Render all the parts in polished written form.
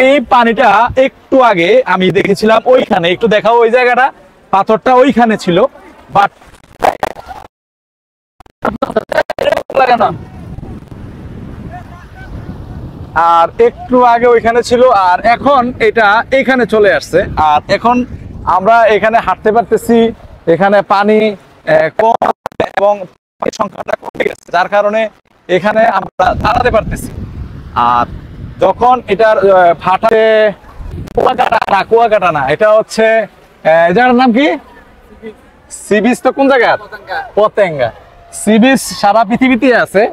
এই পানিটা একটু আগে আমি দেখেছিলাম ওইখানে, একটু দেখাও ওই জায়গাটা, পাথরটা ওইখানে ছিল, বাট আর একটু আগে ওইখানে ছিল, আর এখন এটা এখানে চলে আসছে। আর এখন আমরা এখানে হাঁটতে পারতেছি, এখানে পানি কম এবং সংখ্যাটা কমে গেছে, যার কারণে এখানে আমরা দাঁড়াতে পারতেছি। আর যখন এটার ফাটে কুয়াকাটা না, এটা হচ্ছে জায়গাটার নাম কি? Sea beach. তো কোন জায়গা? পতেঙ্গা। সি বিচ সারা পৃথিবীতে আছে,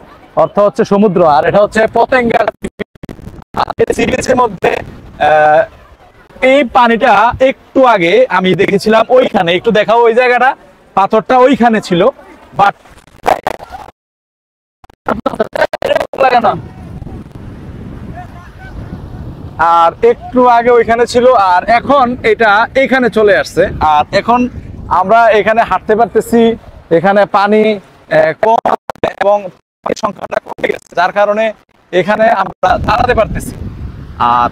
অর্থ হচ্ছে সমুদ্র, আর এটা হচ্ছে পতেঙ্গা। সি বিচের মধ্যে এই পানিটা একটু আগে আমি দেখেছিলাম ওইখানে, একটু দেখাও ওই জায়গাটা, পাথরটা ওইখানে ছিল, বাট আর একটু আগে ওইখানে ছিল, আর এখন এটা এখানে চলে আসছে। আর এখন আমরা এখানে হাঁটতে পারতেছি, এখানে পানি কম এবং সংখ্যাটা কমে গেছে, যার কারণে এখানে আমরা দাঁড়াতে পারতেছি। আর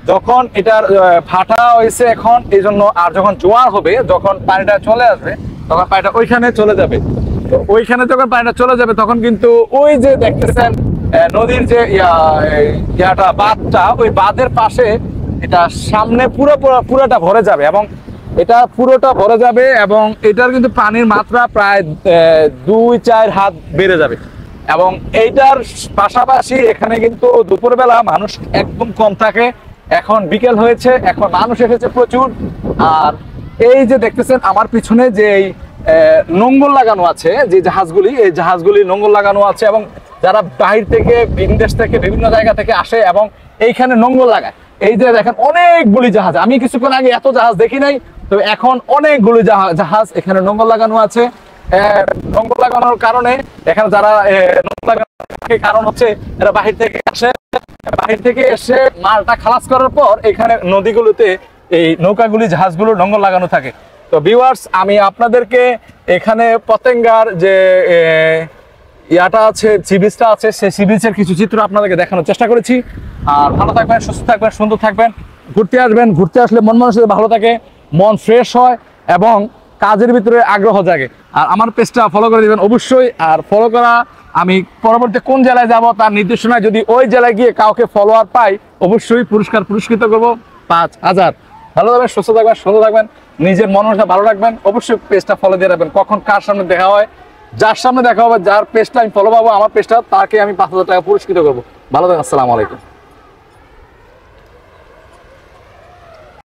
যখন এটার ফাটা হয়েছে এখন, এই জন্য, আর যখন জোয়ার হবে, যখন পানিটা চলে আসবে, তখন পানিটা ওইখানে চলে যাবে। তো ওইখানে যখন পানিটা চলে যাবে, তখন কিন্তু ওই যে দেখতেছেন নদীর যে ইয়াটা, বাঁধটা, ওই বাঁধের পাশে এটা সামনে পুরোটা ভরে যাবে, এবং এটা পুরোটা ভরে যাবে, এবং এটার কিন্তু পানির মাত্রা প্রায় 2-4 হাত বেড়ে যাবে। এবং এইটার পাশাপাশি এখানে কিন্তু দুপুরবেলা মানুষ একদম কম থাকে, এখন বিকেল হয়েছে, এখন মানুষ এসেছে প্রচুর। আর এই যে দেখতেছেন আমার পিছনে যে নোঙ্গর লাগানো আছে, যে জাহাজগুলি, এই জাহাজগুলি নোঙ্গর লাগানো আছে, এবং যারা বাহির থেকে, বিদেশ থেকে, বিভিন্ন জায়গা থেকে আসে এবং এইখানে নোঙ্গর লাগায়। এই যে দেখেন অনেকগুলি জাহাজ, আমি কিছুক্ষণ আগে এত জাহাজ দেখি নাই, তো এখন অনেকগুলি জাহাজ এখানে নোঙ্গর লাগানো আছে। নোঙ্গর লাগানোর কারণে এখানে যারা কারণ হচ্ছে এরা বাহির থেকে আসে, বাহির থেকে এসে মালটা খালাস করার পর এখানে নদীগুলোতে এই নৌকাগুলি, জাহাজগুলো নোঙ্গর লাগানো থাকে। তো ভিউয়ার্স, আমি আপনাদেরকে এখানে পতেঙ্গার যে ইয়াটা আছে, সি বিচটা আছে, সেই সি বিচের কিছু চিত্র আপনাদেরকে দেখানোর চেষ্টা করেছি। আর ভালো থাকবেন, সুস্থ থাকবেন, সুন্দর থাকবেন, ঘুরতে আসবেন। ঘুরতে আসলে মন মানুষের ভালো থাকে, মন ফ্রেশ হয় এবং কাজের ভিতরে আগ্রহ জাগে। আর আমার পেজটা ফলো করে দিবেন অবশ্যই। আর ফলো করা, আমি পরবর্তী কোন জেলায় যাব তার নির্দেশনায় যদি ওই জেলায় গিয়ে কাউকে ফলোয়ার পাই, অবশ্যই পুরস্কৃত করবো 5000। ভালো থাকবেন, সুস্থ থাকবেন, সুন্দর থাকবেন, নিজের মনটা ভালো রাখবেন। অবশ্যই পেজটা ফলো দিয়ে রাখবেন। কখন কার সামনে দেখা হয়, যার সামনে দেখা হবে, যার পেজটা আমি ফলো পাবো, আমার পেজটা, তাকে আমি 5000 টাকা পুরস্কৃত করবো। ভালো থাকবেন, আসসালামু আলাইকুম।